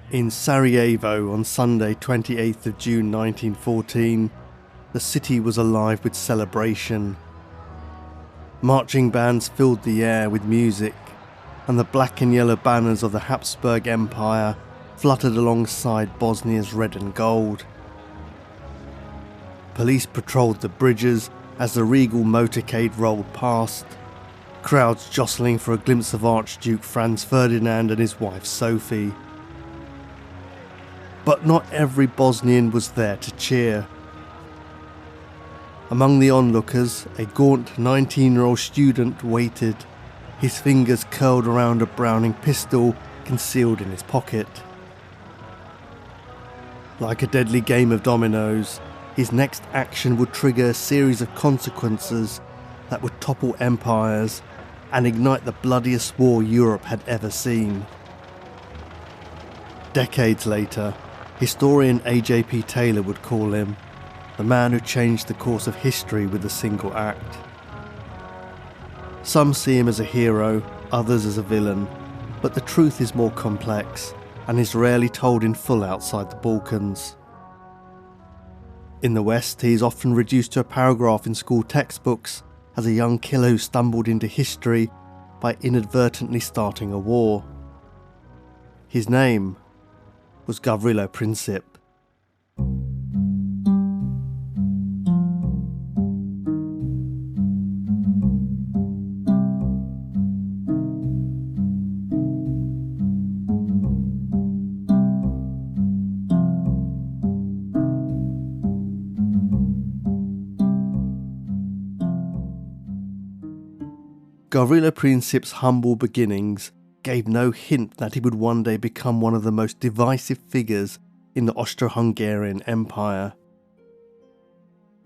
In Sarajevo on Sunday 28th of June 1914, the city was alive with celebration. Marching bands filled the air with music, and the black and yellow banners of the Habsburg Empire fluttered alongside Bosnia's red and gold. Police patrolled the bridges as the regal motorcade rolled past, crowds jostling for a glimpse of Archduke Franz Ferdinand and his wife Sophie. But not every Bosnian was there to cheer. Among the onlookers, a gaunt 19-year-old student waited, his fingers curled around a Browning pistol concealed in his pocket. Like a deadly game of dominoes, his next action would trigger a series of consequences that would topple empires and ignite the bloodiest war Europe had ever seen. Decades later, historian A.J.P. Taylor would call him the man who changed the course of history with a single act. Some see him as a hero, others as a villain, but the truth is more complex and is rarely told in full outside the Balkans. In the West, he is often reduced to a paragraph in school textbooks as a young killer who stumbled into history by inadvertently starting a war. His name was Gavrilo Princip. Gavrilo Princip's humble beginnings gave no hint that he would one day become one of the most divisive figures in the Austro-Hungarian Empire.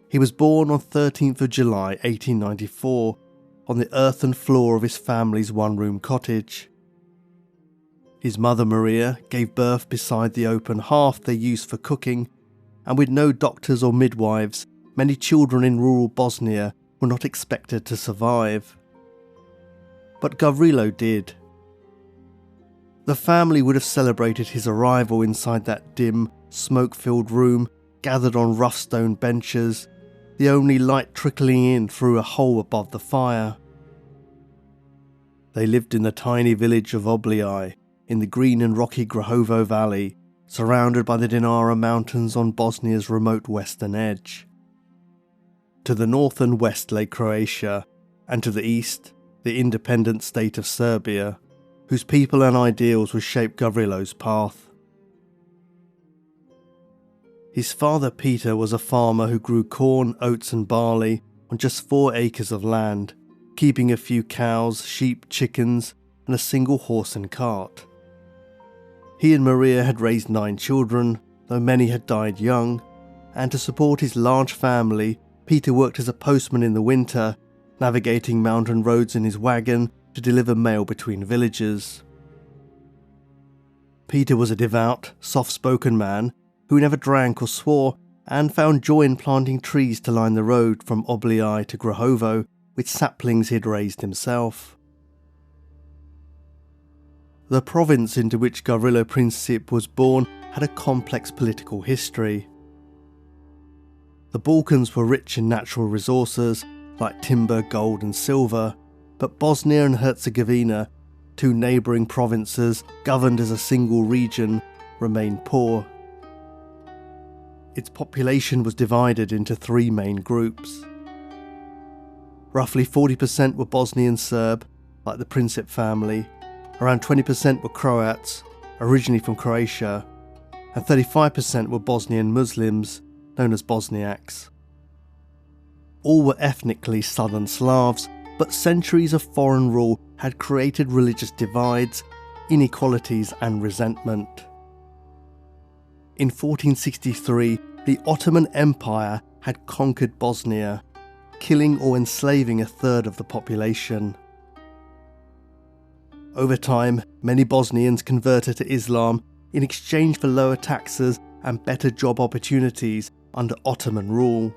He was born on 13th of July 1894 on the earthen floor of his family's one-room cottage. His mother Maria gave birth beside the open hearth they used for cooking, and with no doctors or midwives, many children in rural Bosnia were not expected to survive. But Gavrilo did. The family would have celebrated his arrival inside that dim, smoke-filled room, gathered on rough stone benches, the only light trickling in through a hole above the fire. They lived in the tiny village of Oblij, in the green and rocky Grahovo Valley, surrounded by the Dinara Mountains on Bosnia's remote western edge. To the north and west lay Croatia, and to the east, the independent state of Serbia, whose people and ideals would shape Gavrilo's path. His father Peter was a farmer who grew corn, oats and barley on just 4 acres of land, keeping a few cows, sheep, chickens and a single horse and cart. He and Maria had raised 9 children, though many had died young, and to support his large family, Peter worked as a postman in the winter, navigating mountain roads in his wagon to deliver mail between villages. Peter was a devout, soft-spoken man who never drank or swore and found joy in planting trees to line the road from Oblij to Grahovo with saplings he had raised himself. The province into which Gavrilo Princip was born had a complex political history. The Balkans were rich in natural resources like timber, gold and silver, but Bosnia and Herzegovina, 2 neighbouring provinces governed as a single region, remained poor. Its population was divided into 3 main groups. Roughly 40% were Bosnian Serb, like the Princip family, around 20% were Croats, originally from Croatia, and 35% were Bosnian Muslims, known as Bosniaks. All were ethnically Southern Slavs, but centuries of foreign rule had created religious divides, inequalities and resentment. In 1463, the Ottoman Empire had conquered Bosnia, killing or enslaving 1/3 of the population. Over time, many Bosnians converted to Islam in exchange for lower taxes and better job opportunities under Ottoman rule.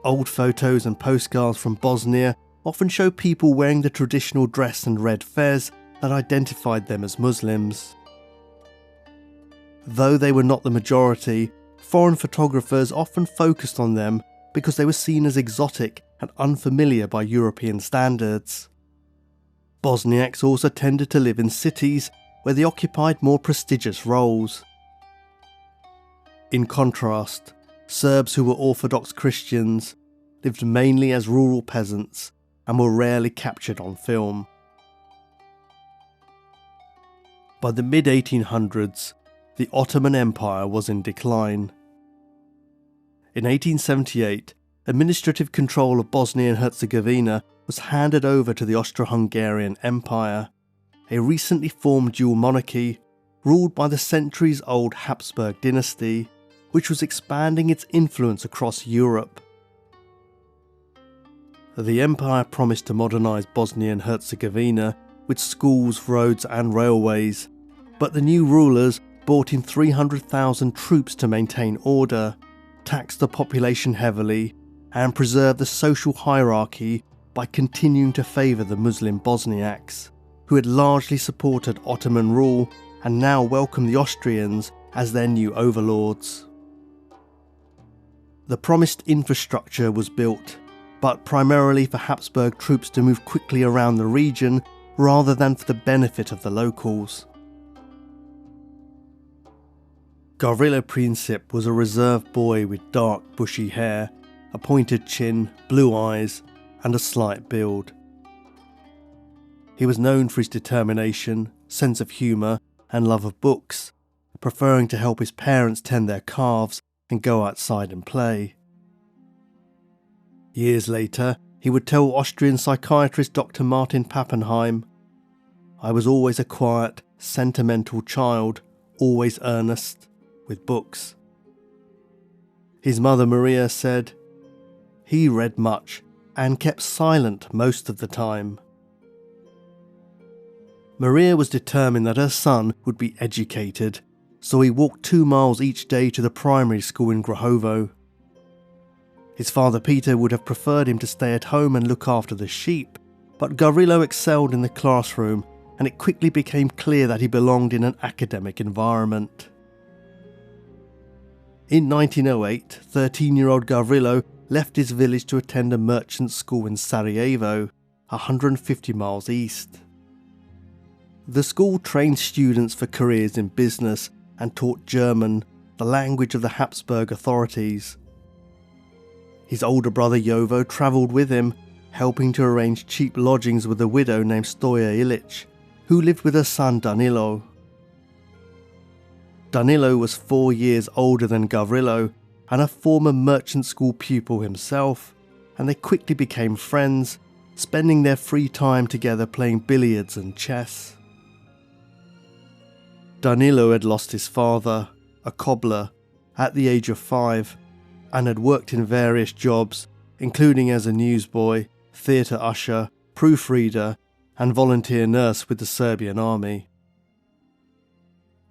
Old photos and postcards from Bosnia often show people wearing the traditional dress and red fez that identified them as Muslims. Though they were not the majority, foreign photographers often focused on them because they were seen as exotic and unfamiliar by European standards. Bosniaks also tended to live in cities where they occupied more prestigious roles. In contrast, Serbs who were Orthodox Christians lived mainly as rural peasants and were rarely captured on film. By the mid-1800s, the Ottoman Empire was in decline. In 1878, administrative control of Bosnia and Herzegovina was handed over to the Austro-Hungarian Empire, a recently formed dual monarchy ruled by the centuries-old Habsburg dynasty, which was expanding its influence across Europe. The empire promised to modernise Bosnia and Herzegovina with schools, roads and railways, but the new rulers brought in 300,000 troops to maintain order, tax the population heavily, and preserve the social hierarchy by continuing to favour the Muslim Bosniaks, who had largely supported Ottoman rule and now welcomed the Austrians as their new overlords. The promised infrastructure was built, but primarily for Habsburg troops to move quickly around the region rather than for the benefit of the locals. Gavrilo Princip was a reserved boy with dark, bushy hair, a pointed chin, blue eyes, and a slight build. He was known for his determination, sense of humour, and love of books, preferring to help his parents tend their calves and go outside and play. Years later, he would tell Austrian psychiatrist Dr. Martin Pappenheim, "I was always a quiet, sentimental child, always earnest, with books." His mother Maria said, "He read much and kept silent most of the time." Maria was determined that her son would be educated, so he walked 2 miles each day to the primary school in Grahovo. His father Peter would have preferred him to stay at home and look after the sheep, but Gavrilo excelled in the classroom, and it quickly became clear that he belonged in an academic environment. In 1908, 13-year-old Gavrilo left his village to attend a merchant school in Sarajevo, 150 miles east. The school trained students for careers in business and taught German, the language of the Habsburg authorities. His older brother Jovo travelled with him, helping to arrange cheap lodgings with a widow named Stoja Ilic, who lived with her son Danilo. Danilo was 4 years older than Gavrilo and a former merchant school pupil himself, and they quickly became friends, spending their free time together playing billiards and chess. Danilo had lost his father, a cobbler, at the age of 5, and had worked in various jobs, including as a newsboy, theatre usher, proofreader, and volunteer nurse with the Serbian army.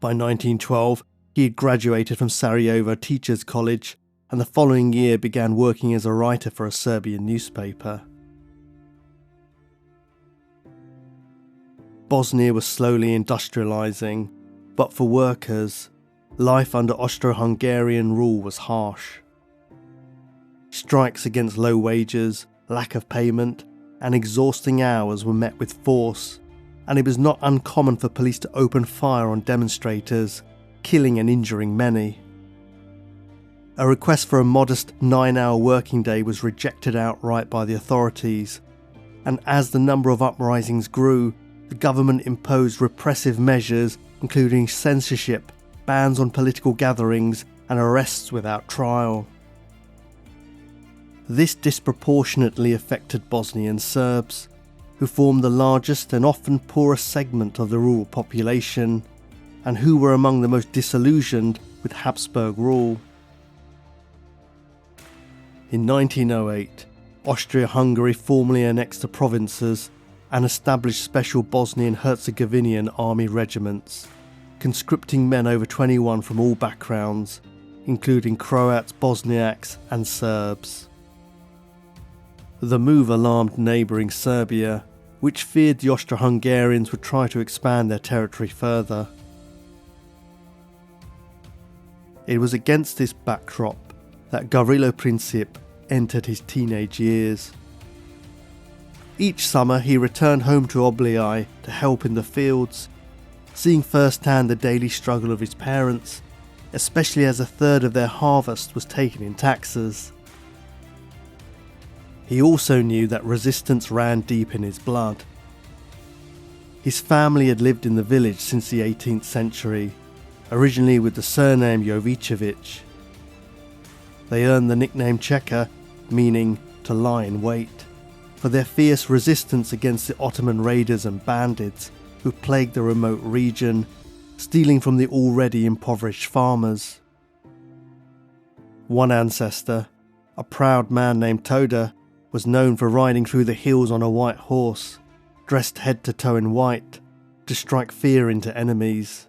By 1912, he had graduated from Sarajevo Teachers College, and the following year began working as a writer for a Serbian newspaper. Bosnia was slowly industrialising, but for workers, life under Austro-Hungarian rule was harsh. Strikes against low wages, lack of payment, and exhausting hours were met with force, and it was not uncommon for police to open fire on demonstrators, killing and injuring many. A request for a modest 9-hour working day was rejected outright by the authorities, and as the number of uprisings grew, the government imposed repressive measures including censorship, bans on political gatherings, and arrests without trial. This disproportionately affected Bosnian Serbs, who formed the largest and often poorest segment of the rural population, and who were among the most disillusioned with Habsburg rule. In 1908, Austria-Hungary formally annexed the provinces and established special Bosnian-Herzegovinian army regiments, conscripting men over 21 from all backgrounds, including Croats, Bosniaks and Serbs. The move alarmed neighbouring Serbia, which feared the Austro-Hungarians would try to expand their territory further. It was against this backdrop that Gavrilo Princip entered his teenage years. Each summer he returned home to Oblii to help in the fields, seeing firsthand the daily struggle of his parents, especially as a third of their harvest was taken in taxes. He also knew that resistance ran deep in his blood. His family had lived in the village since the 18th century, originally with the surname Jovicevic. They earned the nickname Cheka, meaning to lie in wait, for their fierce resistance against the Ottoman raiders and bandits who plagued the remote region, stealing from the already impoverished farmers. One ancestor, a proud man named Toda, was known for riding through the hills on a white horse, dressed head to toe in white, to strike fear into enemies.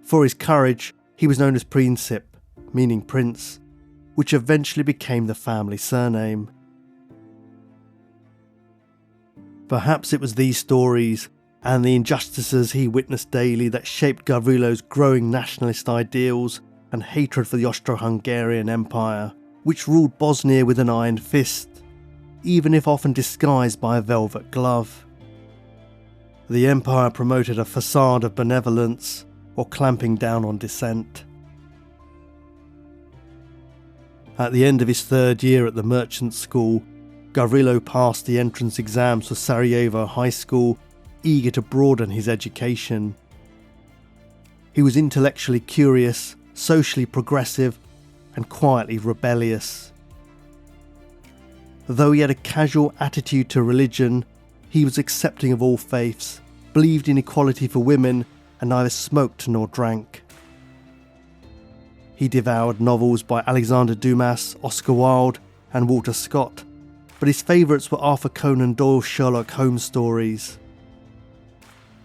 For his courage, he was known as Princip, meaning prince, which eventually became the family surname. Perhaps it was these stories and the injustices he witnessed daily that shaped Gavrilo's growing nationalist ideals and hatred for the Austro-Hungarian Empire, which ruled Bosnia with an iron fist, even if often disguised by a velvet glove. The empire promoted a facade of benevolence or clamping down on dissent. At the end of his third year at the merchant school, Gavrilo passed the entrance exams for Sarajevo High School, eager to broaden his education. He was intellectually curious, socially progressive, and quietly rebellious. Though he had a casual attitude to religion, he was accepting of all faiths, believed in equality for women, and neither smoked nor drank. He devoured novels by Alexander Dumas, Oscar Wilde, and Walter Scott, but his favourites were Arthur Conan Doyle's Sherlock Holmes stories.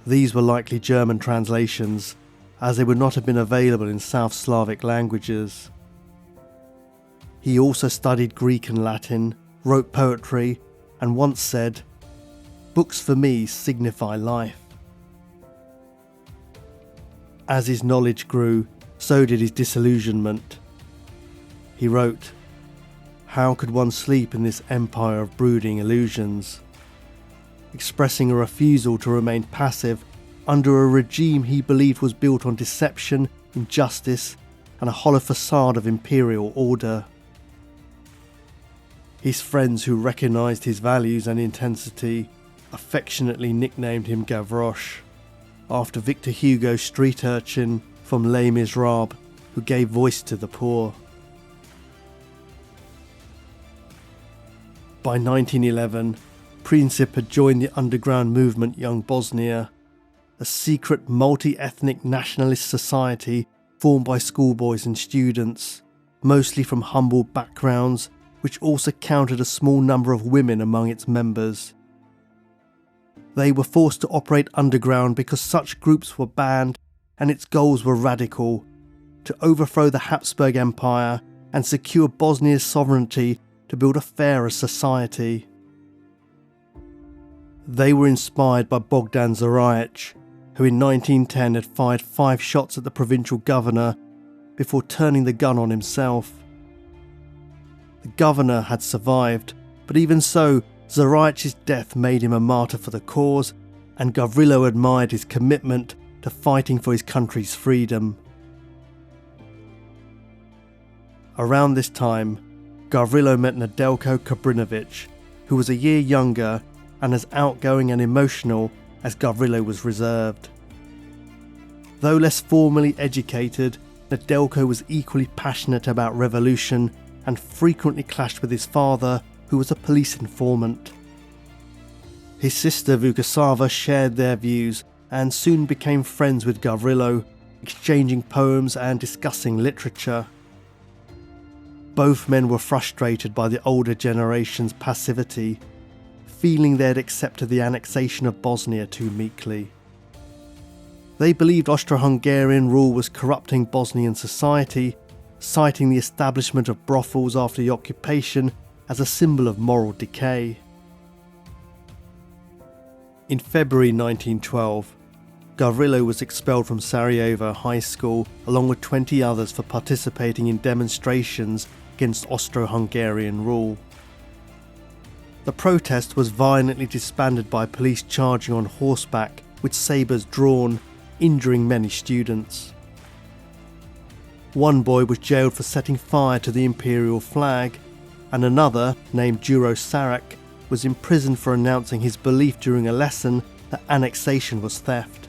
These were likely German translations, as they would not have been available in South Slavic languages. He also studied Greek and Latin, wrote poetry, and once said, "Books for me signify life." As his knowledge grew, so did his disillusionment. He wrote, "How could one sleep in this empire of brooding illusions?" expressing a refusal to remain passive under a regime he believed was built on deception, injustice, and a hollow facade of imperial order. His friends who recognised his values and intensity affectionately nicknamed him Gavroche, after Victor Hugo's street urchin from Les Miserables, who gave voice to the poor. By 1911, Princip had joined the underground movement Young Bosnia, a secret multi-ethnic nationalist society formed by schoolboys and students, mostly from humble backgrounds, which also counted a small number of women among its members. They were forced to operate underground because such groups were banned, and its goals were radical: to overthrow the Habsburg Empire and secure Bosnia's sovereignty to build a fairer society. They were inspired by Bogdan Zarajic, who in 1910 had fired 5 shots at the provincial governor before turning the gun on himself. The governor had survived, but even so, Zarajic's death made him a martyr for the cause, and Gavrilo admired his commitment to fighting for his country's freedom. Around this time, Gavrilo met Nedeljko Kabrinovic, who was a year younger and as outgoing and emotional as Gavrilo was reserved. Though less formally educated, Nedeljko was equally passionate about revolution and frequently clashed with his father, who was a police informant. His sister Vukasava shared their views and soon became friends with Gavrilo, exchanging poems and discussing literature. Both men were frustrated by the older generation's passivity, feeling they had accepted the annexation of Bosnia too meekly. They believed Austro-Hungarian rule was corrupting Bosnian society, citing the establishment of brothels after the occupation as a symbol of moral decay. In February 1912, Gavrilo was expelled from Sarajevo High School along with 20 others for participating in demonstrations against Austro-Hungarian rule. The protest was violently disbanded by police charging on horseback with sabres drawn, injuring many students. One boy was jailed for setting fire to the imperial flag, and another, named Duro Sarak, was imprisoned for announcing his belief during a lesson that annexation was theft.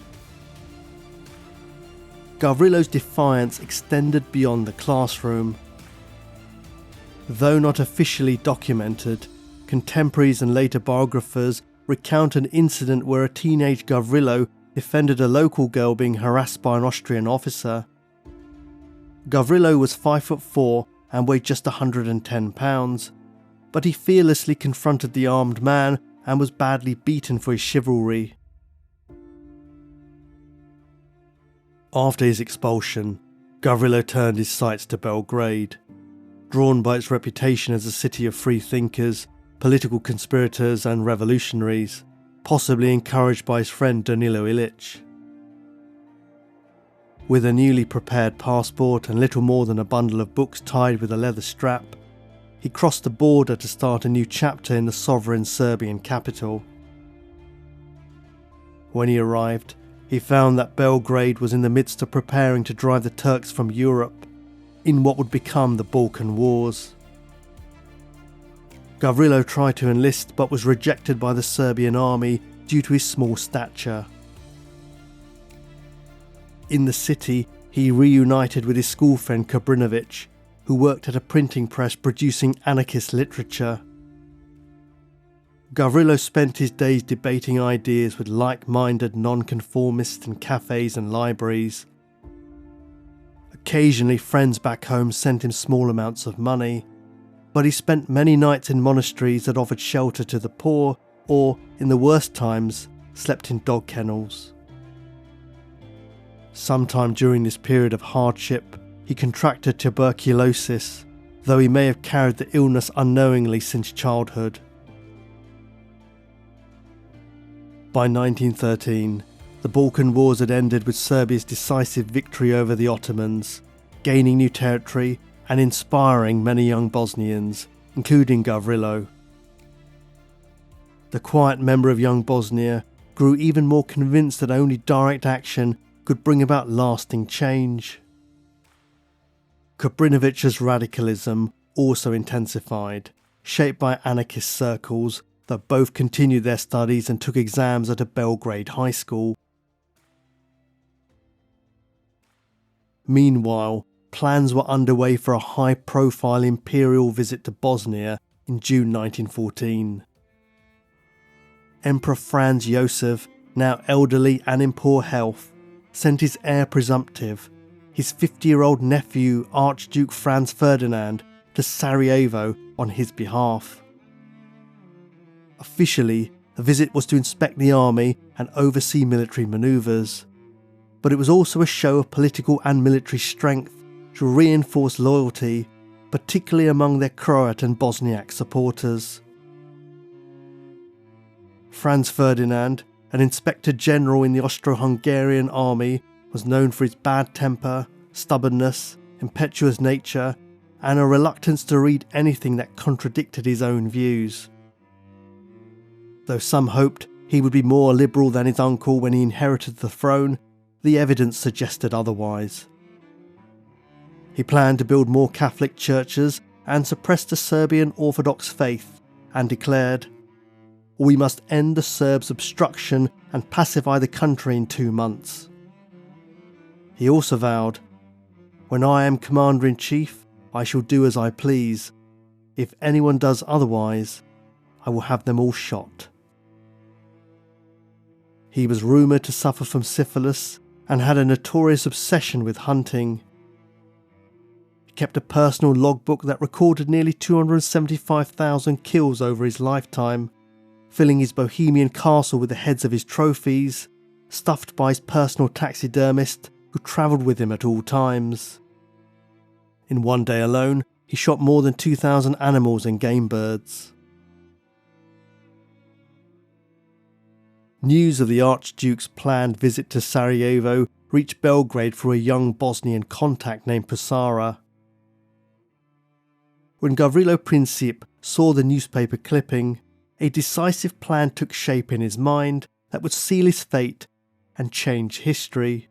Gavrilo's defiance extended beyond the classroom. Though not officially documented, contemporaries and later biographers recount an incident where a teenage Gavrilo defended a local girl being harassed by an Austrian officer. Gavrilo was 5'4" and weighed just 110 pounds, but he fearlessly confronted the armed man and was badly beaten for his chivalry. After his expulsion, Gavrilo turned his sights to Belgrade. Drawn by its reputation as a city of free thinkers, political conspirators and revolutionaries, possibly encouraged by his friend Danilo Ilic. With a newly prepared passport and little more than a bundle of books tied with a leather strap, he crossed the border to start a new chapter in the sovereign Serbian capital. When he arrived, he found that Belgrade was in the midst of preparing to drive the Turks from Europe in what would become the Balkan Wars. Gavrilo tried to enlist but was rejected by the Serbian army due to his small stature. In the city, he reunited with his school friend Kobrinovic, who worked at a printing press producing anarchist literature. Gavrilo spent his days debating ideas with like-minded nonconformists in cafes and libraries. Occasionally, friends back home sent him small amounts of money, but he spent many nights in monasteries that offered shelter to the poor or, in the worst times, slept in dog kennels. Sometime during this period of hardship, he contracted tuberculosis, though he may have carried the illness unknowingly since childhood. By 1913, the Balkan Wars had ended with Serbia's decisive victory over the Ottomans, gaining new territory and inspiring many young Bosnians, including Gavrilo. The quiet member of Young Bosnia grew even more convinced that only direct action could bring about lasting change. Kobrinovic's radicalism also intensified, shaped by anarchist circles that both continued their studies and took exams at a Belgrade high school. Meanwhile, plans were underway for a high-profile imperial visit to Bosnia in June 1914. Emperor Franz Joseph, now elderly and in poor health, sent his heir presumptive, his 50-year-old nephew Archduke Franz Ferdinand, to Sarajevo on his behalf. Officially, the visit was to inspect the army and oversee military manoeuvres, but it was also a show of political and military strength to reinforce loyalty, particularly among their Croat and Bosniak supporters. Franz Ferdinand, an inspector general in the Austro-Hungarian army, was known for his bad temper, stubbornness, impetuous nature, and a reluctance to read anything that contradicted his own views. Though some hoped he would be more liberal than his uncle when he inherited the throne, the evidence suggested otherwise. He planned to build more Catholic churches and suppress the Serbian Orthodox faith, and declared, "We must end the Serbs' obstruction and pacify the country in 2 months." He also vowed, "When I am Commander-in-Chief, I shall do as I please. If anyone does otherwise, I will have them all shot." He was rumoured to suffer from syphilis and had a notorious obsession with hunting. He kept a personal logbook that recorded nearly 275,000 kills over his lifetime, filling his bohemian castle with the heads of his trophies, stuffed by his personal taxidermist who travelled with him at all times. In one day alone, he shot more than 2,000 animals and game birds. News of the Archduke's planned visit to Sarajevo reached Belgrade through a young Bosnian contact named Pusara. When Gavrilo Princip saw the newspaper clipping, a decisive plan took shape in his mind that would seal his fate and change history.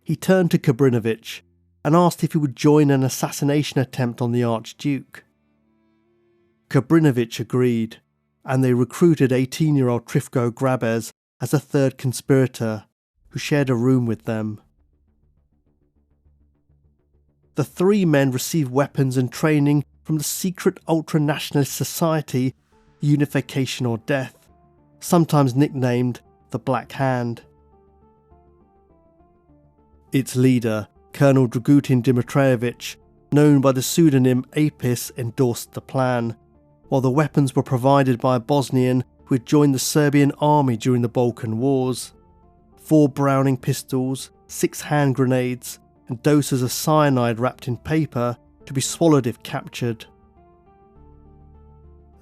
He turned to Kabrinovic and asked if he would join an assassination attempt on the Archduke. Kabrinovic agreed, and they recruited 18-year-old Trifko Grabez as a third conspirator, who shared a room with them. The three men received weapons and training from the secret ultra-nationalist society Unification or Death, sometimes nicknamed the Black Hand. Its leader, Colonel Dragutin Dimitrievich, known by the pseudonym Apis, endorsed the plan, while the weapons were provided by a Bosnian who had joined the Serbian army during the Balkan Wars. 4 Browning pistols, 6 hand grenades, and doses of cyanide wrapped in paper to be swallowed if captured.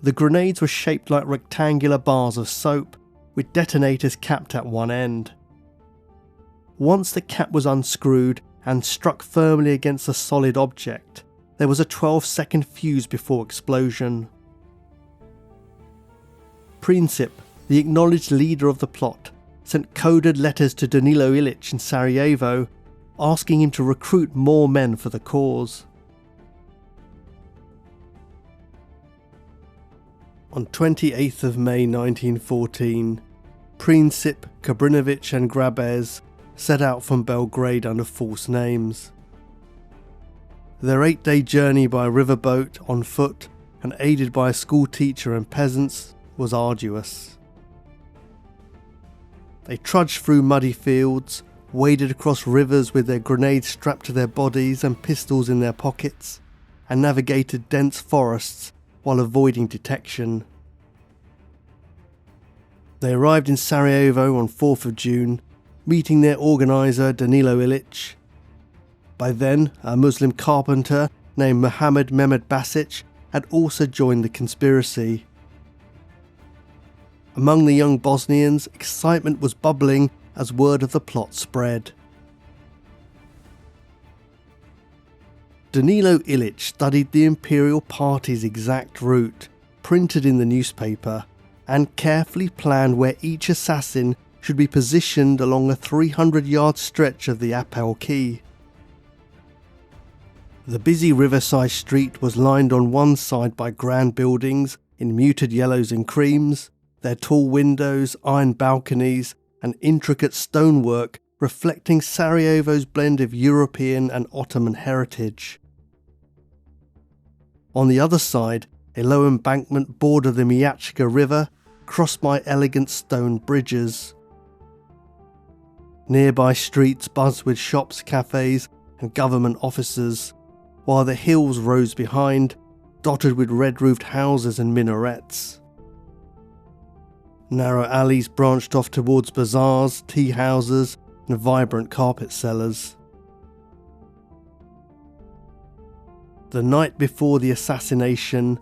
The grenades were shaped like rectangular bars of soap, with detonators capped at one end. Once the cap was unscrewed and struck firmly against a solid object, there was a 12-second fuse before explosion. Princip, the acknowledged leader of the plot, sent coded letters to Danilo Ilic in Sarajevo, asking him to recruit more men for the cause. On 28th of May 1914, Princip, Kabrinovic and Grabez set out from Belgrade under false names. Their 8-day journey by riverboat, on foot, and aided by a school teacher and peasants was arduous. They trudged through muddy fields, waded across rivers with their grenades strapped to their bodies and pistols in their pockets, and navigated dense forests while avoiding detection. They arrived in Sarajevo on 4th of June, meeting their organiser Danilo Ilic. By then, a Muslim carpenter named Muhammad Mehmed Basic had also joined the conspiracy. Among the young Bosnians, excitement was bubbling as word of the plot spread. Danilo Ilic studied the Imperial Party's exact route, printed in the newspaper, and carefully planned where each assassin should be positioned along a 300-yard stretch of the Appel Quay. The busy riverside street was lined on one side by grand buildings in muted yellows and creams, their tall windows, iron balconies, and intricate stonework reflecting Sarajevo's blend of European and Ottoman heritage. On the other side, a low embankment bordered the Mijachka River, crossed by elegant stone bridges. Nearby streets buzzed with shops, cafes, and government offices, while the hills rose behind, dotted with red-roofed houses and minarets. Narrow alleys branched off towards bazaars, tea houses, and vibrant carpet sellers. The night before the assassination,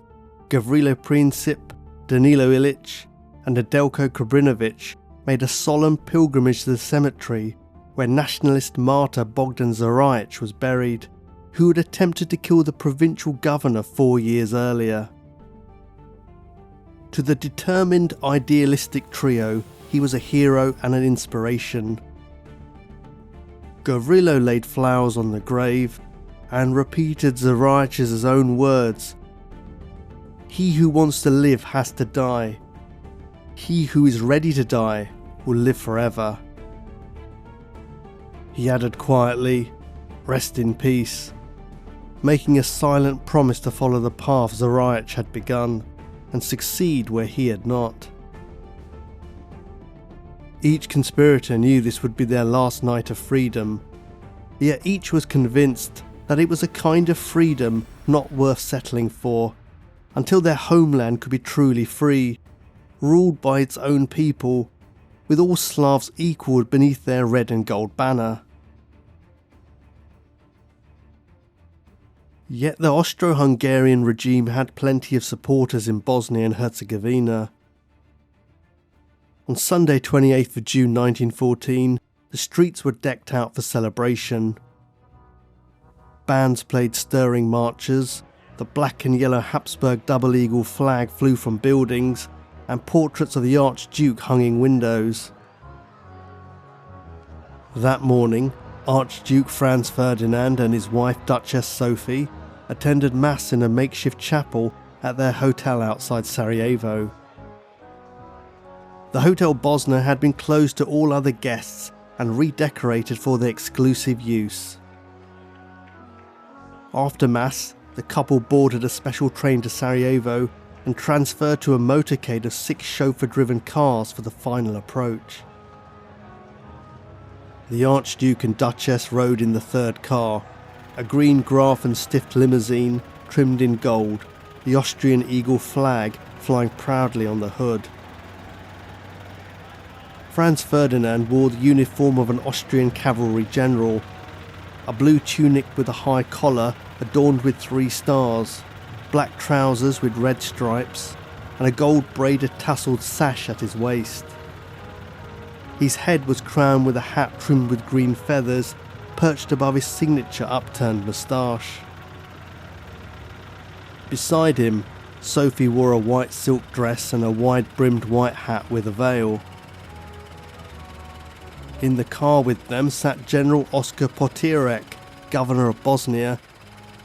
Gavrilo Princip, Danilo Ilic, and Nedeljko Kabrinovic made a solemn pilgrimage to the cemetery where nationalist martyr Bogdan Zarajic was buried, who had attempted to kill the provincial governor 4 years earlier. To the determined, idealistic trio, he was a hero and an inspiration. Gavrilo laid flowers on the grave and repeated Zarajic's own words: "He who wants to live has to die. He who is ready to die will live forever." He added quietly, "Rest in peace," making a silent promise to follow the path Zarajic had begun and succeed where he had not. Each conspirator knew this would be their last night of freedom, yet each was convinced that it was a kind of freedom not worth settling for, until their homeland could be truly free, ruled by its own people, with all Slavs equal beneath their red and gold banner. Yet the Austro-Hungarian regime had plenty of supporters in Bosnia and Herzegovina. On Sunday 28th of June 1914, the streets were decked out for celebration. Bands played stirring marches, the black and yellow Habsburg double eagle flag flew from buildings, and portraits of the Archduke hung in windows. That morning, Archduke Franz Ferdinand and his wife Duchess Sophie attended Mass in a makeshift chapel at their hotel outside Sarajevo. The Hotel Bosnia had been closed to all other guests and redecorated for their exclusive use. After Mass, the couple boarded a special train to Sarajevo and transferred to a motorcade of 6 chauffeur-driven cars for the final approach. The Archduke and Duchess rode in the third car, a green Graf and Stift limousine trimmed in gold, the Austrian eagle flag flying proudly on the hood. Franz Ferdinand wore the uniform of an Austrian cavalry general, a blue tunic with a high collar adorned with 3 stars, black trousers with red stripes, and a gold braided tasselled sash at his waist. His head was crowned with a hat trimmed with green feathers, perched above his signature upturned moustache. Beside him, Sophie wore a white silk dress and a wide-brimmed white hat with a veil. In the car with them sat General Oskar Potirek, Governor of Bosnia,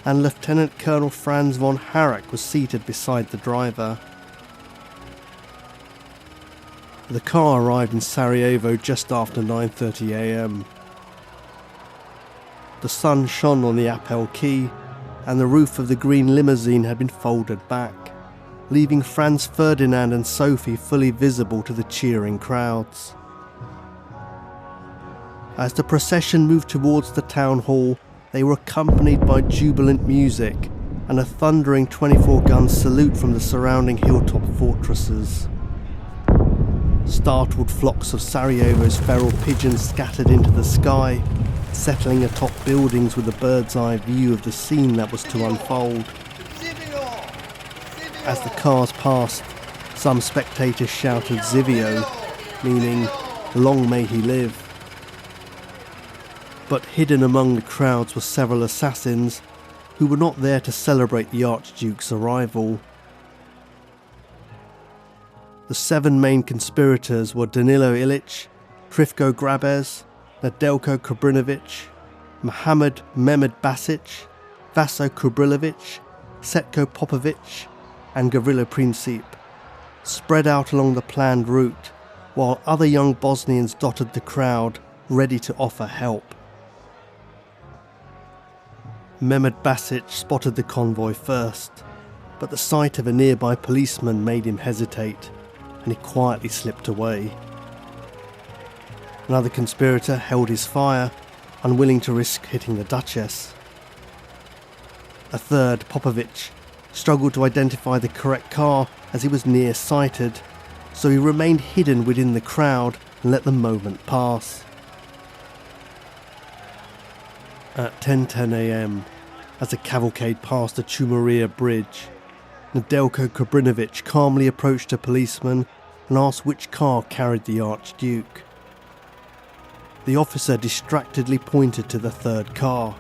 and Lieutenant Colonel Franz von Harrach was seated beside the driver. The car arrived in Sarajevo just after 9:30 a.m. The sun shone on the Appel Quay, and the roof of the green limousine had been folded back, leaving Franz Ferdinand and Sophie fully visible to the cheering crowds. As the procession moved towards the town hall, they were accompanied by jubilant music and a thundering 24-gun salute from the surrounding hilltop fortresses. Startled flocks of Sarajevo's feral pigeons scattered into the sky, settling atop buildings with a bird's-eye view of the scene that was to unfold. As the cars passed, some spectators shouted "Zivio," meaning "Long may he live." But hidden among the crowds were several assassins who were not there to celebrate the Archduke's arrival. The 7 main conspirators were Danilo Ilic, Trifko Grabez, Nedeljko Kobrinovic, Mohamed Mehmed Basic, Vaso Kubrilovic, Setko Popovic, and Gavrilo Princip, spread out along the planned route, while other young Bosnians dotted the crowd, ready to offer help. Mehmed Basic spotted the convoy first, but the sight of a nearby policeman made him hesitate, and he quietly slipped away. Another conspirator held his fire, unwilling to risk hitting the Duchess. A third, Popovic, struggled to identify the correct car as he was near-sighted, so he remained hidden within the crowd and let the moment pass. At 10:10 a.m, as the cavalcade passed the Chumaria Bridge, Nedeljko Kobrinovic calmly approached a policeman and asked which car carried the Archduke. The officer distractedly pointed to the third car.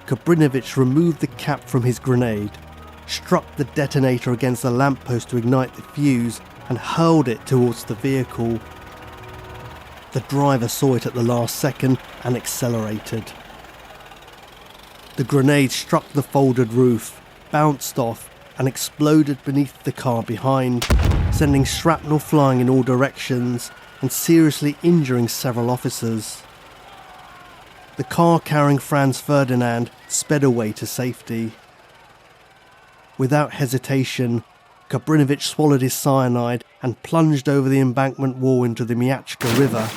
Kobrinovic removed the cap from his grenade, struck the detonator against the lamppost to ignite the fuse, and hurled it towards the vehicle. The driver saw it at the last second and accelerated. The grenade struck the folded roof, bounced off, and exploded beneath the car behind, sending shrapnel flying in all directions and seriously injuring several officers. The car carrying Franz Ferdinand sped away to safety. Without hesitation, Kobrinovic swallowed his cyanide and plunged over the embankment wall into the Miachka River,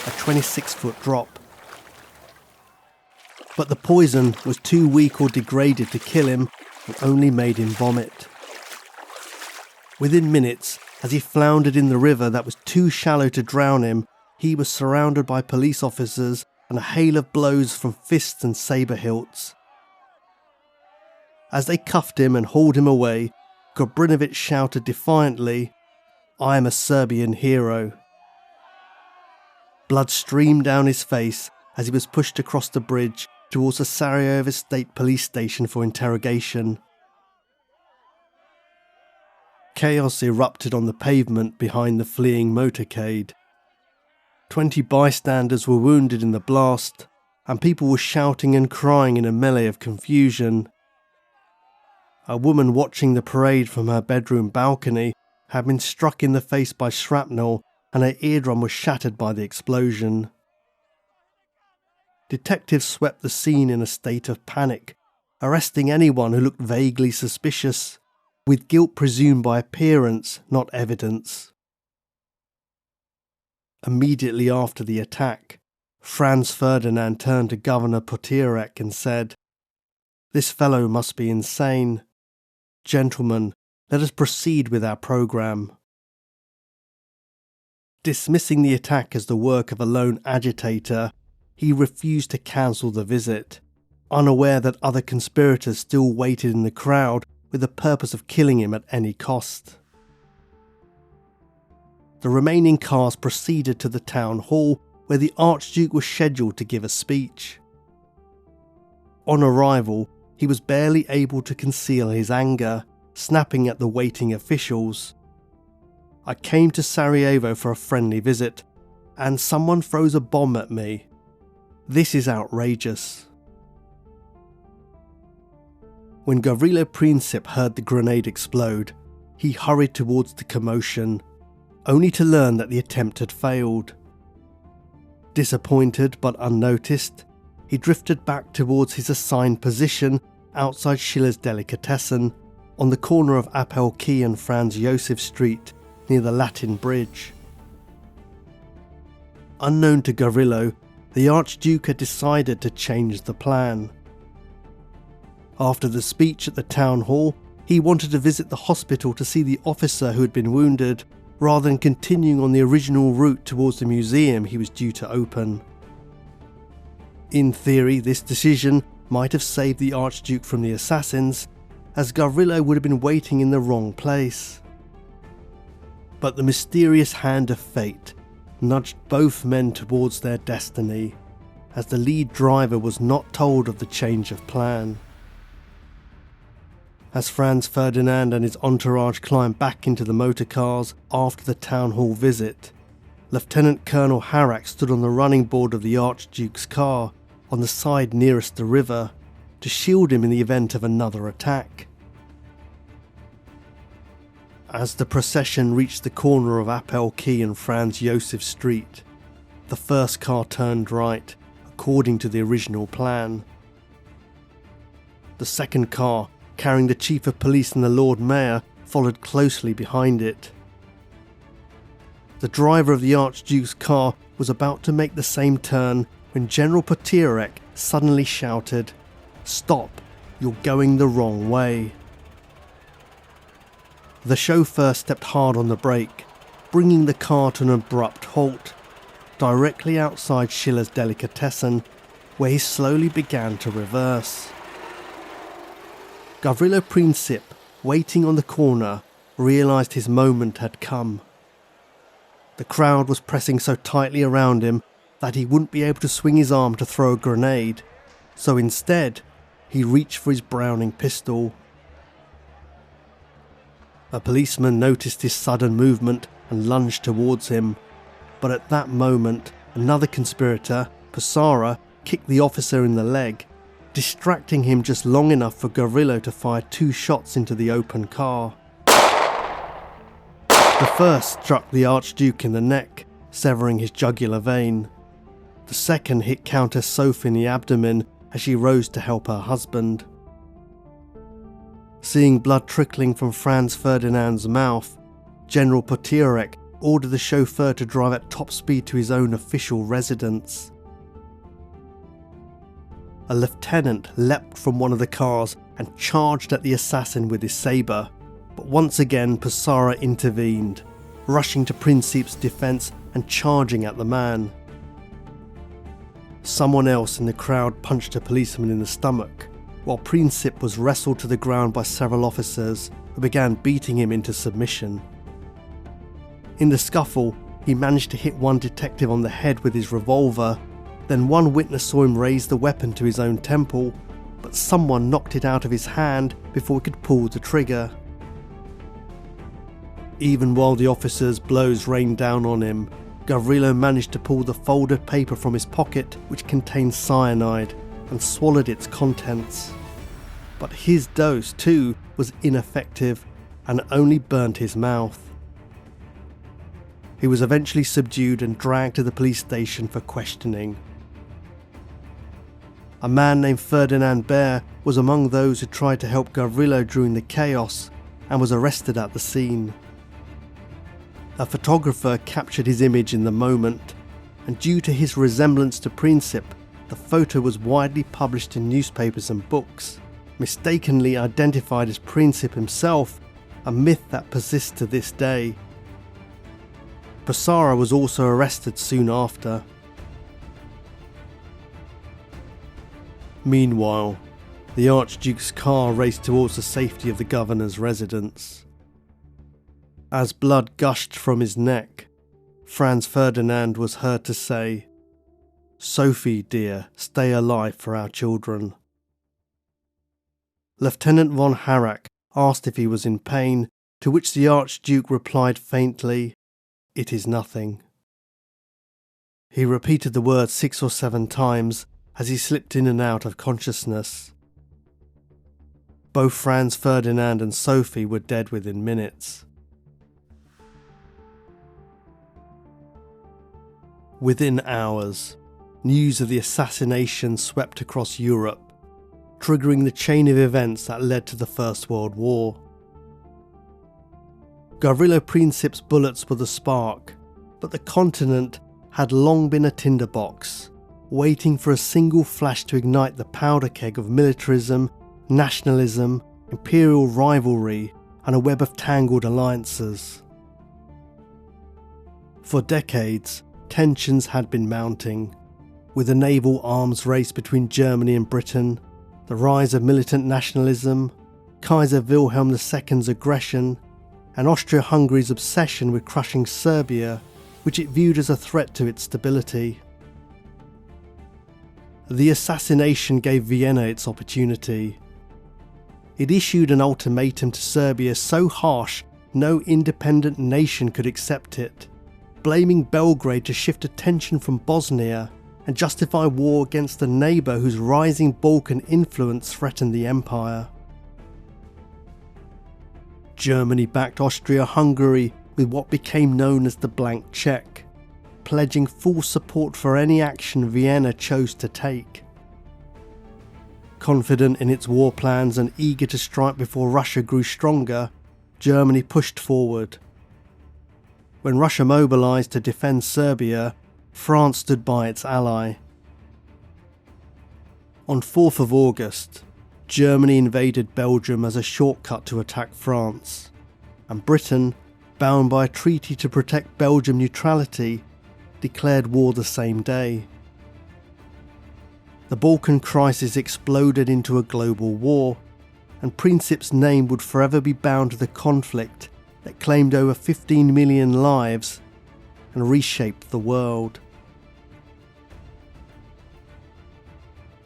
a 26-foot drop. But the poison was too weak or degraded to kill him and only made him vomit. Within minutes, as he floundered in the river that was too shallow to drown him, he was surrounded by police officers and a hail of blows from fists and sabre hilts. As they cuffed him and hauled him away, Kobrinovic shouted defiantly, "I am a Serbian hero." Blood streamed down his face as he was pushed across the bridge towards the Sarajevo State Police Station for interrogation. Chaos erupted on the pavement behind the fleeing motorcade. 20 bystanders were wounded in the blast, and people were shouting and crying in a melee of confusion. A woman watching the parade from her bedroom balcony had been struck in the face by shrapnel, and her eardrum was shattered by the explosion. Detectives swept the scene in a state of panic, arresting anyone who looked vaguely suspicious, with guilt presumed by appearance, not evidence. Immediately after the attack, Franz Ferdinand turned to Governor Potirek and said, "This fellow must be insane. Gentlemen, let us proceed with our programme." Dismissing the attack as the work of a lone agitator, he refused to cancel the visit, unaware that other conspirators still waited in the crowd with the purpose of killing him at any cost. The remaining cars proceeded to the town hall, where the Archduke was scheduled to give a speech. On arrival, he was barely able to conceal his anger, snapping at the waiting officials. "I came to Sarajevo for a friendly visit, and someone throws a bomb at me. This is outrageous." When Gavrilo Princip heard the grenade explode, he hurried towards the commotion, only to learn that the attempt had failed. Disappointed but unnoticed, he drifted back towards his assigned position outside Schiller's Delicatessen, on the corner of Appel Quay and Franz Josef Street, near the Latin Bridge. Unknown to Gavrilo, the Archduke had decided to change the plan. After the speech at the town hall, he wanted to visit the hospital to see the officer who had been wounded, rather than continuing on the original route towards the museum he was due to open. In theory, this decision might have saved the Archduke from the assassins, as Gavrilo would have been waiting in the wrong place. But the mysterious hand of fate nudged both men towards their destiny, as the lead driver was not told of the change of plan. As Franz Ferdinand and his entourage climbed back into the motor cars after the town hall visit, Lieutenant Colonel Harak stood on the running board of the Archduke's car on the side nearest the river to shield him in the event of another attack. As the procession reached the corner of Appel Quay and Franz Josef Street, the first car turned right, according to the original plan. The second car, carrying the Chief of Police and the Lord Mayor, followed closely behind it. The driver of the Archduke's car was about to make the same turn when General Potirek suddenly shouted, "Stop, you're going the wrong way." The chauffeur stepped hard on the brake, bringing the car to an abrupt halt, directly outside Schiller's Delicatessen, where he slowly began to reverse. Gavrilo Princip, waiting on the corner, realised his moment had come. The crowd was pressing so tightly around him that he wouldn't be able to swing his arm to throw a grenade, so instead, he reached for his Browning pistol. A policeman noticed his sudden movement and lunged towards him, but at that moment, another conspirator, Pesara, kicked the officer in the leg, distracting him just long enough for Gavrilo to fire 2 shots into the open car. The first struck the Archduke in the neck, severing his jugular vein. The second hit Countess Sophie in the abdomen as she rose to help her husband. Seeing blood trickling from Franz Ferdinand's mouth, General Potirek ordered the chauffeur to drive at top speed to his own official residence. A lieutenant leapt from one of the cars and charged at the assassin with his sabre, but once again Pesara intervened, rushing to Princip's defence and charging at the man. Someone else in the crowd punched a policeman in the stomach, while Princip was wrestled to the ground by several officers who began beating him into submission. In the scuffle, he managed to hit one detective on the head with his revolver, then one witness saw him raise the weapon to his own temple, but someone knocked it out of his hand before he could pull the trigger. Even while the officer's blows rained down on him, Gavrilo managed to pull the folded paper from his pocket which contained cyanide and swallowed its contents. But his dose too was ineffective and only burnt his mouth. He was eventually subdued and dragged to the police station for questioning. A man named Ferdinand Baer was among those who tried to help Gavrilo during the chaos and was arrested at the scene. A photographer captured his image in the moment, and due to his resemblance to Princip, the photo was widely published in newspapers and books, mistakenly identified as Princip himself, a myth that persists to this day. Posara was also arrested soon after. Meanwhile, the Archduke's car raced towards the safety of the governor's residence. As blood gushed from his neck, Franz Ferdinand was heard to say, "Sophie, dear, stay alive for our children." Lieutenant von Harrach asked if he was in pain, to which the Archduke replied faintly, "It is nothing." He repeated the word 6 or 7 times as he slipped in and out of consciousness. Both Franz Ferdinand and Sophie were dead within minutes. Within hours, news of the assassination swept across Europe, triggering the chain of events that led to the First World War. Gavrilo Princip's bullets were the spark, but the continent had long been a tinderbox, waiting for a single flash to ignite the powder keg of militarism, nationalism, imperial rivalry, and a web of tangled alliances. For decades, tensions had been mounting, with a naval arms race between Germany and Britain, the rise of militant nationalism, Kaiser Wilhelm II's aggression, and Austria-Hungary's obsession with crushing Serbia, which it viewed as a threat to its stability. The assassination gave Vienna its opportunity. It issued an ultimatum to Serbia so harsh no independent nation could accept it, blaming Belgrade to shift attention from Bosnia and justify war against a neighbour whose rising Balkan influence threatened the empire. Germany backed Austria-Hungary with what became known as the blank cheque, pledging full support for any action Vienna chose to take. Confident in its war plans and eager to strike before Russia grew stronger, Germany pushed forward. When Russia mobilised to defend Serbia, France stood by its ally. On 4th of August, Germany invaded Belgium as a shortcut to attack France, and Britain, bound by a treaty to protect Belgian neutrality, declared war the same day. The Balkan crisis exploded into a global war, and Princip's name would forever be bound to the conflict that claimed over 15 million lives and reshaped the world.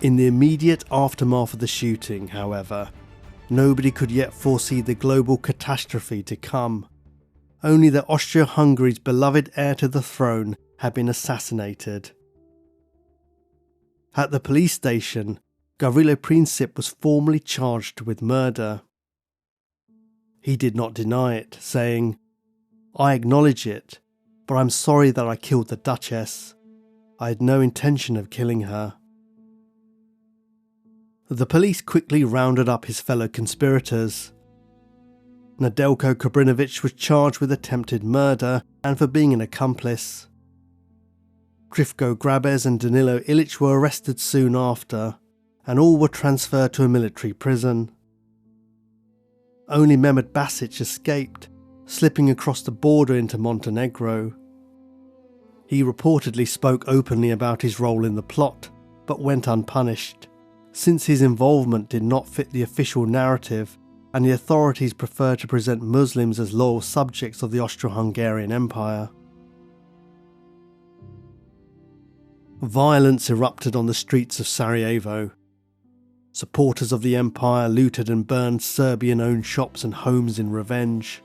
In the immediate aftermath of the shooting, however, nobody could yet foresee the global catastrophe to come. Only that Austria-Hungary's beloved heir to the throne had been assassinated. At the police station, Gavrilo Princip was formally charged with murder. He did not deny it, saying, "I acknowledge it, but I'm sorry that I killed the Duchess. I had no intention of killing her." The police quickly rounded up his fellow conspirators. Nedeljko Kobrinovic was charged with attempted murder and for being an accomplice. Krivko Grabez and Danilo Ilic were arrested soon after, and all were transferred to a military prison. Only Mehmed Basic escaped, slipping across the border into Montenegro. He reportedly spoke openly about his role in the plot, but went unpunished, since his involvement did not fit the official narrative and the authorities preferred to present Muslims as loyal subjects of the Austro-Hungarian Empire. Violence erupted on the streets of Sarajevo. Supporters of the empire looted and burned Serbian-owned shops and homes in revenge.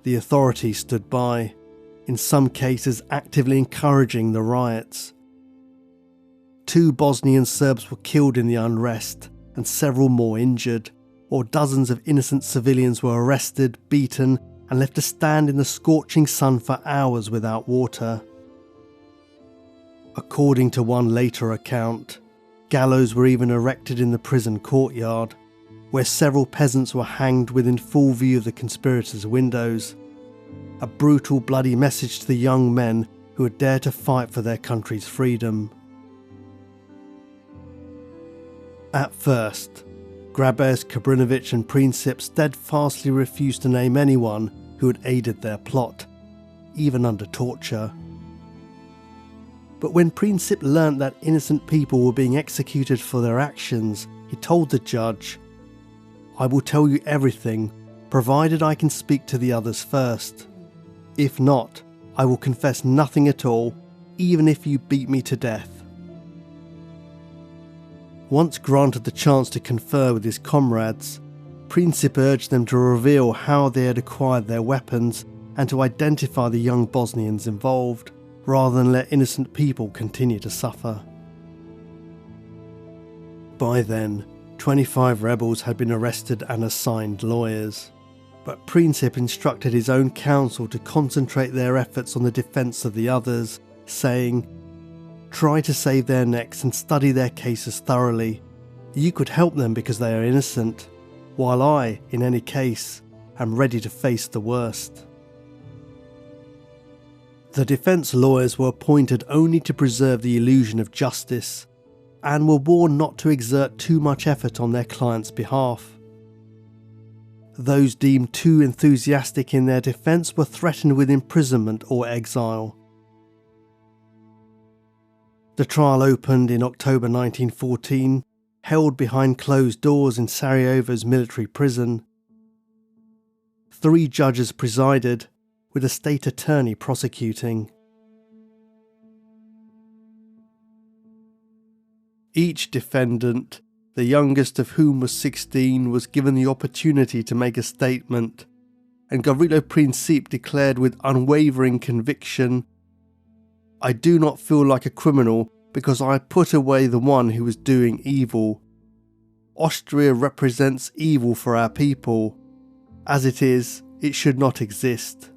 The authorities stood by, in some cases actively encouraging the riots. 2 Bosnian Serbs were killed in the unrest and several more injured, while dozens of innocent civilians were arrested, beaten, and left to stand in the scorching sun for hours without water. According to one later account, gallows were even erected in the prison courtyard, where several peasants were hanged within full view of the conspirators' windows. A brutal, bloody message to the young men who had dared to fight for their country's freedom. At first, Grabez, Kabrinovic and Princip steadfastly refused to name anyone who had aided their plot, even under torture. But when Princip learnt that innocent people were being executed for their actions, he told the judge, "I will tell you everything, provided I can speak to the others first. If not, I will confess nothing at all, even if you beat me to death." Once granted the chance to confer with his comrades, Princip urged them to reveal how they had acquired their weapons and to identify the young Bosnians involved, rather than let innocent people continue to suffer. By then, 25 rebels had been arrested and assigned lawyers, but Princip instructed his own counsel to concentrate their efforts on the defence of the others, saying, "Try to save their necks and study their cases thoroughly. You could help them because they are innocent, while I, in any case, am ready to face the worst." The defence lawyers were appointed only to preserve the illusion of justice, and were warned not to exert too much effort on their client's behalf. Those deemed too enthusiastic in their defence were threatened with imprisonment or exile. The trial opened in October 1914, held behind closed doors in Sarajevo's military prison. 3 judges presided, with a state attorney prosecuting. Each defendant, the youngest of whom was 16, was given the opportunity to make a statement, and Gavrilo Princip declared with unwavering conviction, "I do not feel like a criminal because I put away the one who was doing evil. Austria represents evil for our people. As it is, it should not exist."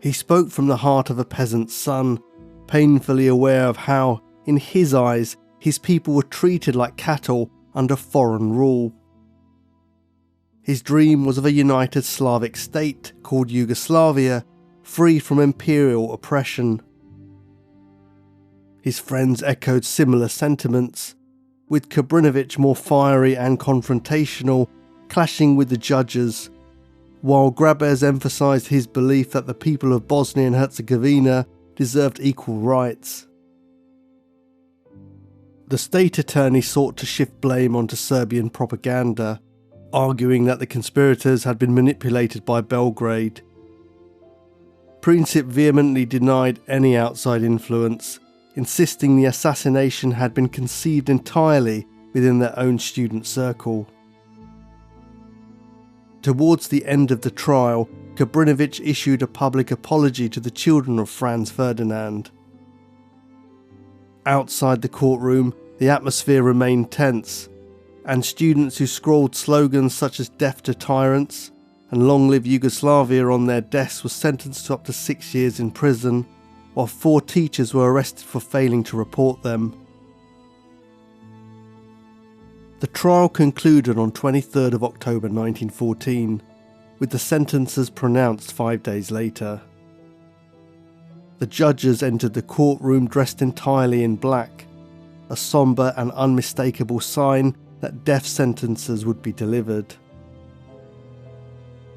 He spoke from the heart of a peasant's son, painfully aware of how, in his eyes, his people were treated like cattle under foreign rule. His dream was of a united Slavic state called Yugoslavia, free from imperial oppression. His friends echoed similar sentiments, with Kabrinovic more fiery and confrontational, clashing with the judges, while Grabez emphasised his belief that the people of Bosnia and Herzegovina deserved equal rights. The state attorney sought to shift blame onto Serbian propaganda, arguing that the conspirators had been manipulated by Belgrade. Princip vehemently denied any outside influence, insisting the assassination had been conceived entirely within their own student circle. Towards the end of the trial, Kabrinovic issued a public apology to the children of Franz Ferdinand. Outside the courtroom, the atmosphere remained tense, and students who scrawled slogans such as "Death to Tyrants" and "Long live Yugoslavia" on their desks were sentenced to up to 6 years in prison, while 4 teachers were arrested for failing to report them. The trial concluded on 23rd of October 1914, with the sentences pronounced 5 days later. The judges entered the courtroom dressed entirely in black, a sombre and unmistakable sign that death sentences would be delivered.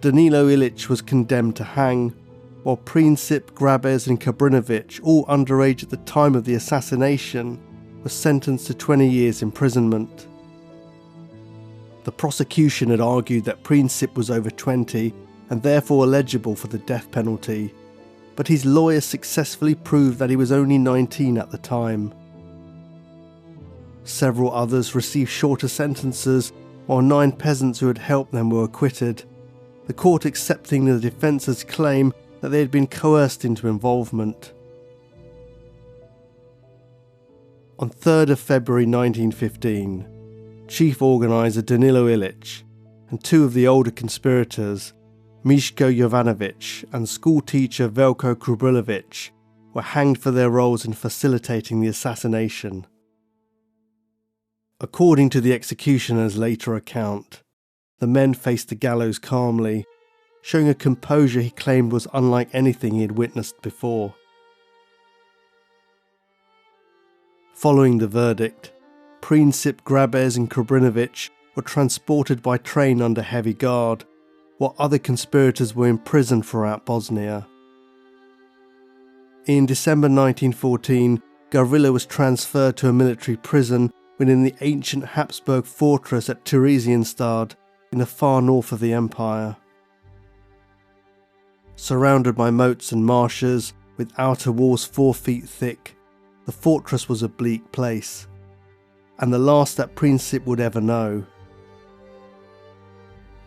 Danilo Ilic was condemned to hang, while Princip, Grabez and Kabrinovic, all underage at the time of the assassination, were sentenced to 20 years imprisonment. The prosecution had argued that Princip was over 20 and therefore eligible for the death penalty, but his lawyer successfully proved that he was only 19 at the time. Several others received shorter sentences, while 9 peasants who had helped them were acquitted, the court accepting the defence's claim that they had been coerced into involvement. On 3rd of February 1915, chief organiser Danilo Ilic and 2 of the older conspirators, Miško Jovanović and schoolteacher Veljko Krubrilović, were hanged for their roles in facilitating the assassination. According to the executioner's later account, the men faced the gallows calmly, showing a composure he claimed was unlike anything he had witnessed before. Following the verdict, Princip, Grabez and Krubrilović were transported by train under heavy guard, while other conspirators were imprisoned throughout Bosnia. In December 1914, Gavrilo was transferred to a military prison within the ancient Habsburg fortress at Theresienstadt in the far north of the empire. Surrounded by moats and marshes, with outer walls 4 feet thick, the fortress was a bleak place, and the last that Princip would ever know.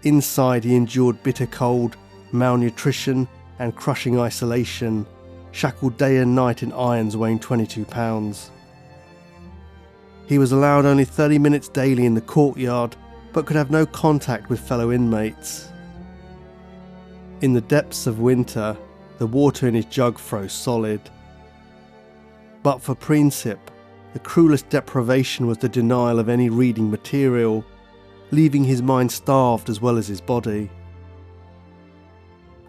Inside he endured bitter cold, malnutrition and crushing isolation, shackled day and night in irons weighing 22 pounds. He was allowed only 30 minutes daily in the courtyard, but could have no contact with fellow inmates. In the depths of winter, the water in his jug froze solid. But for Princip, the cruelest deprivation was the denial of any reading material, leaving his mind starved as well as his body.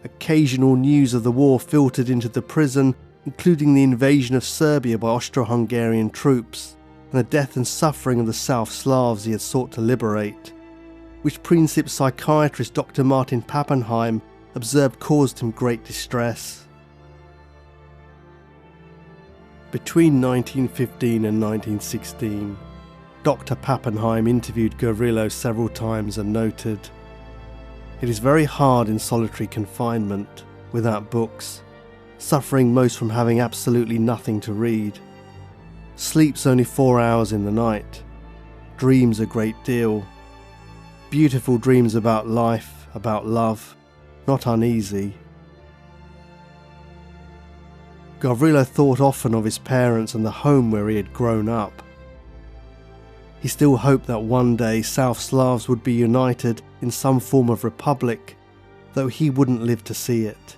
Occasional news of the war filtered into the prison, including the invasion of Serbia by Austro-Hungarian troops and the death and suffering of the South Slavs he had sought to liberate, which Princip's psychiatrist Dr. Martin Pappenheim observed caused him great distress. Between 1915 and 1916, Dr. Pappenheim interviewed Gavrilo several times and noted, "It is very hard in solitary confinement, without books, suffering most from having absolutely nothing to read. Sleeps only 4 hours in the night. Dreams a great deal. Beautiful dreams about life, about love, not uneasy." Gavrilo thought often of his parents and the home where he had grown up. He still hoped that one day South Slavs would be united in some form of republic, though he wouldn't live to see it.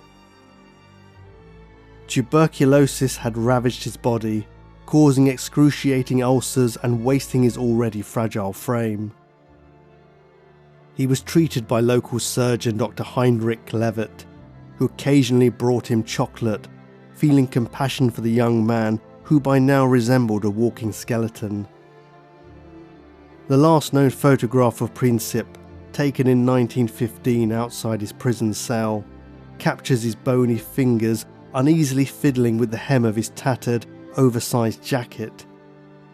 Tuberculosis had ravaged his body, causing excruciating ulcers and wasting his already fragile frame. He was treated by local surgeon Dr. Heinrich Levitt, who occasionally brought him chocolate, feeling compassion for the young man who by now resembled a walking skeleton. The last known photograph of Princip, taken in 1915 outside his prison cell, captures his bony fingers uneasily fiddling with the hem of his tattered, oversized jacket,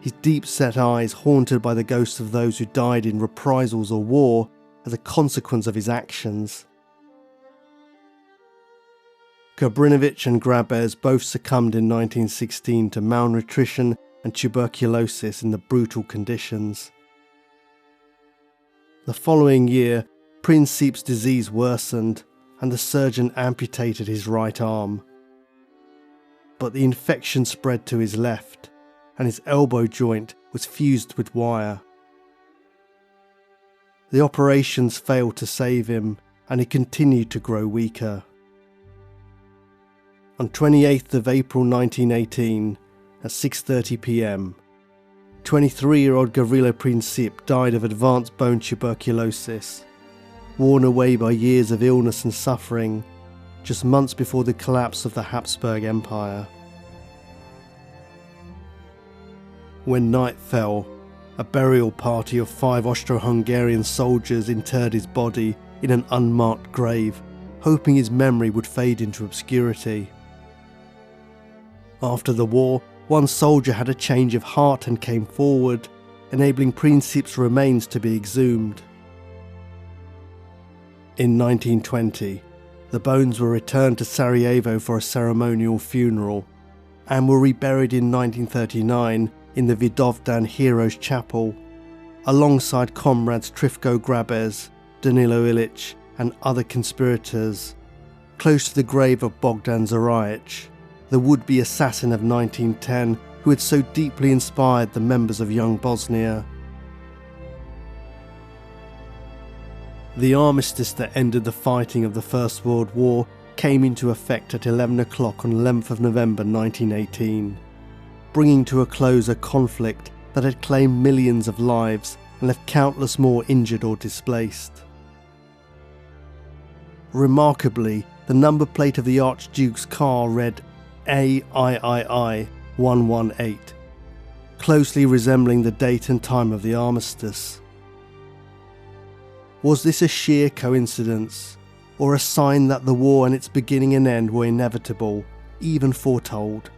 his deep-set eyes haunted by the ghosts of those who died in reprisals or war as a consequence of his actions. Krubrilović and Grabez both succumbed in 1916 to malnutrition and tuberculosis in the brutal conditions. The following year, Princip's disease worsened and the surgeon amputated his right arm. But the infection spread to his left, and his elbow joint was fused with wire. The operations failed to save him, and he continued to grow weaker. On 28th of April 1918, at 6:30 p.m, 23-year-old Gavrilo Princip died of advanced bone tuberculosis, worn away by years of illness and suffering, just months before the collapse of the Habsburg Empire. When night fell, a burial party of 5 Austro-Hungarian soldiers interred his body in an unmarked grave, hoping his memory would fade into obscurity. After the war, one soldier had a change of heart and came forward, enabling Princip's remains to be exhumed. In 1920, the bones were returned to Sarajevo for a ceremonial funeral and were reburied in 1939 in the Vidovdan Heroes Chapel, alongside comrades Trifko Grabez, Danilo Ilic and other conspirators, close to the grave of Bogdan Zarajic, the would-be assassin of 1910 who had so deeply inspired the members of Young Bosnia. The armistice that ended the fighting of the First World War came into effect at 11 o'clock on 11th of November 1918, bringing to a close a conflict that had claimed millions of lives and left countless more injured or displaced. Remarkably, the number plate of the Archduke's car read AIII 118, closely resembling the date and time of the armistice. Was this a sheer coincidence, or a sign that the war and its beginning and end were inevitable, even foretold,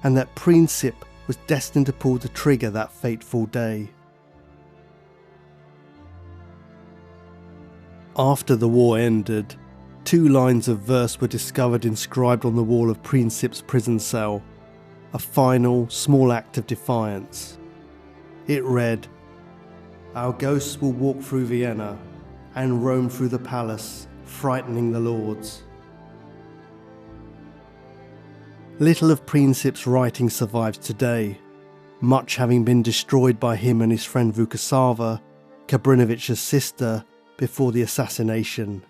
and that Princip was destined to pull the trigger that fateful day? After the war ended, 2 lines of verse were discovered inscribed on the wall of Princip's prison cell, a final, small act of defiance. It read, "Our ghosts will walk through Vienna and roam through the palace, frightening the lords." Little of Princip's writing survives today, much having been destroyed by him and his friend Vukasava, Kabrinovic's sister, before the assassination.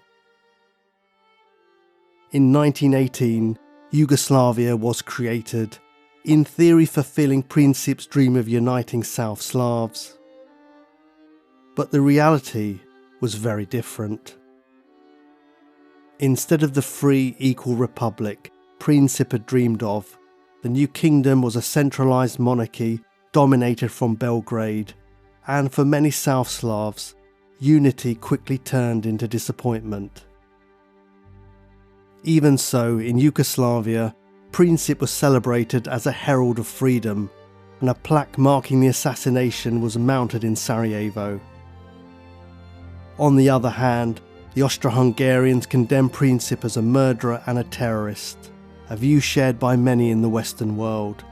In 1918, Yugoslavia was created, in theory fulfilling Princip's dream of uniting South Slavs. But the reality was very different. Instead of the free, equal republic Princip had dreamed of, the new kingdom was a centralised monarchy dominated from Belgrade, and for many South Slavs, unity quickly turned into disappointment. Even so, in Yugoslavia, Princip was celebrated as a herald of freedom, and a plaque marking the assassination was mounted in Sarajevo. On the other hand, the Austro-Hungarians condemned Princip as a murderer and a terrorist, a view shared by many in the Western world.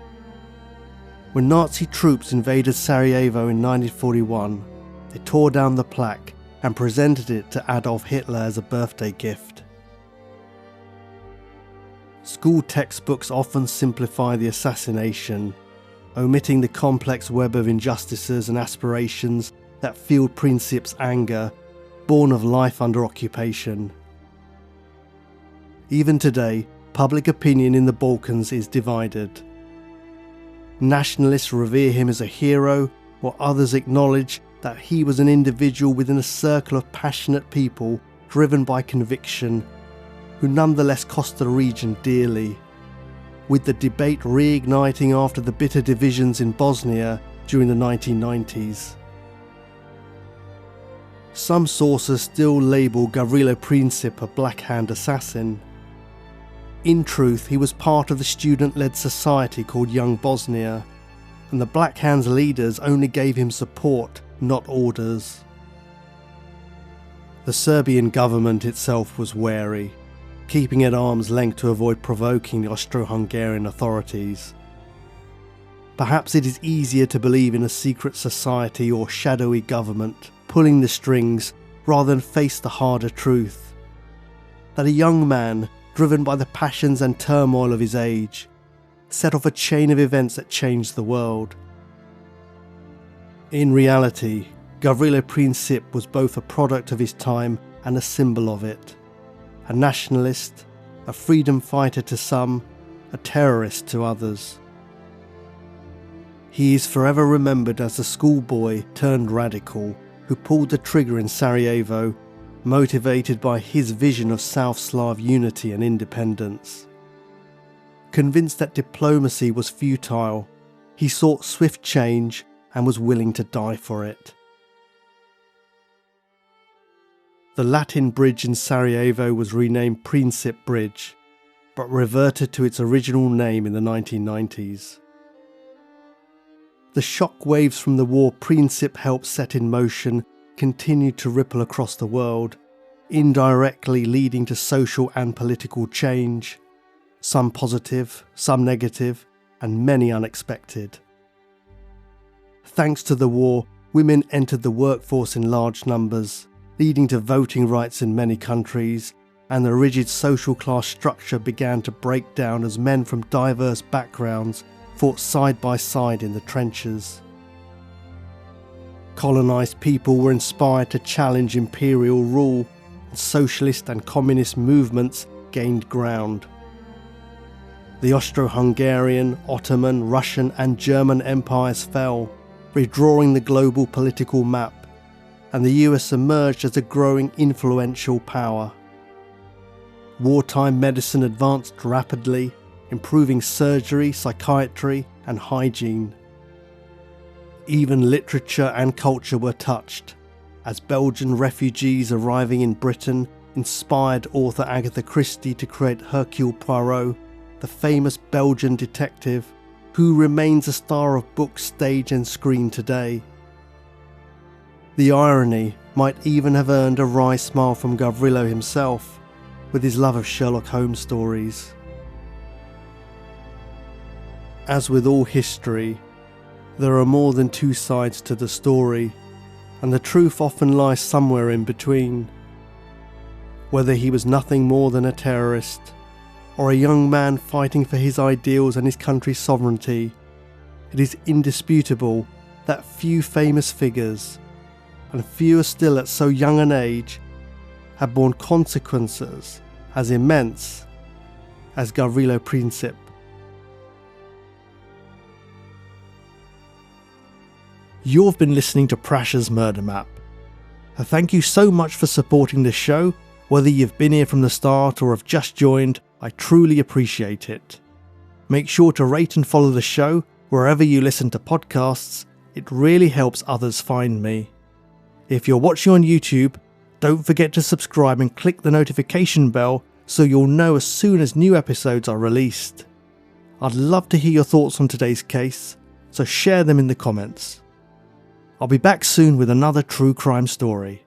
When Nazi troops invaded Sarajevo in 1941, they tore down the plaque and presented it to Adolf Hitler as a birthday gift. School textbooks often simplify the assassination, omitting the complex web of injustices and aspirations that fueled Princip's anger, born of life under occupation. Even today, public opinion in the Balkans is divided. Nationalists revere him as a hero, while others acknowledge that he was an individual within a circle of passionate people driven by conviction, who nonetheless cost the region dearly, with the debate reigniting after the bitter divisions in Bosnia during the 1990s. Some sources still label Gavrilo Princip a Black-Hand assassin. In truth, he was part of the student-led society called Young Bosnia, and the Black Hand's leaders only gave him support, not orders. The Serbian government itself was wary, keeping at arm's length to avoid provoking the Austro-Hungarian authorities. Perhaps it is easier to believe in a secret society or shadowy government pulling the strings rather than face the harder truth, that a young man, driven by the passions and turmoil of his age, set off a chain of events that changed the world. In reality, Gavrilo Princip was both a product of his time and a symbol of it. A nationalist, a freedom fighter to some, a terrorist to others. He is forever remembered as the schoolboy turned radical who pulled the trigger in Sarajevo, motivated by his vision of South Slav unity and independence. Convinced that diplomacy was futile, he sought swift change and was willing to die for it. The Latin bridge in Sarajevo was renamed Princip Bridge, but reverted to its original name in the 1990s. The shock waves from the war Princip helped set in motion continued to ripple across the world, indirectly leading to social and political change, some positive, some negative, and many unexpected. Thanks to the war, women entered the workforce in large numbers, leading to voting rights in many countries, and the rigid social class structure began to break down as men from diverse backgrounds fought side by side in the trenches. Colonised people were inspired to challenge imperial rule, and socialist and communist movements gained ground. The Austro-Hungarian, Ottoman, Russian and German empires fell, redrawing the global political map, and the US emerged as a growing influential power. Wartime medicine advanced rapidly, improving surgery, psychiatry and hygiene. Even literature and culture were touched, as Belgian refugees arriving in Britain inspired author Agatha Christie to create Hercule Poirot, the famous Belgian detective who remains a star of book, stage and screen today. The irony might even have earned a wry smile from Gavrilo himself, with his love of Sherlock Holmes stories. As with all history, there are more than two sides to the story, and the truth often lies somewhere in between. Whether he was nothing more than a terrorist, or a young man fighting for his ideals and his country's sovereignty, it is indisputable that few famous figures, and fewer still at so young an age, have borne consequences as immense as Gavrilo Princip. You've been listening to Prash's Murder Map. Thank you so much for supporting this show. Whether you've been here from the start or have just joined, I truly appreciate it. Make sure to rate and follow the show wherever you listen to podcasts. It really helps others find me. If you're watching on YouTube, don't forget to subscribe and click the notification bell so you'll know as soon as new episodes are released. I'd love to hear your thoughts on today's case, so share them in the comments. I'll be back soon with another true crime story.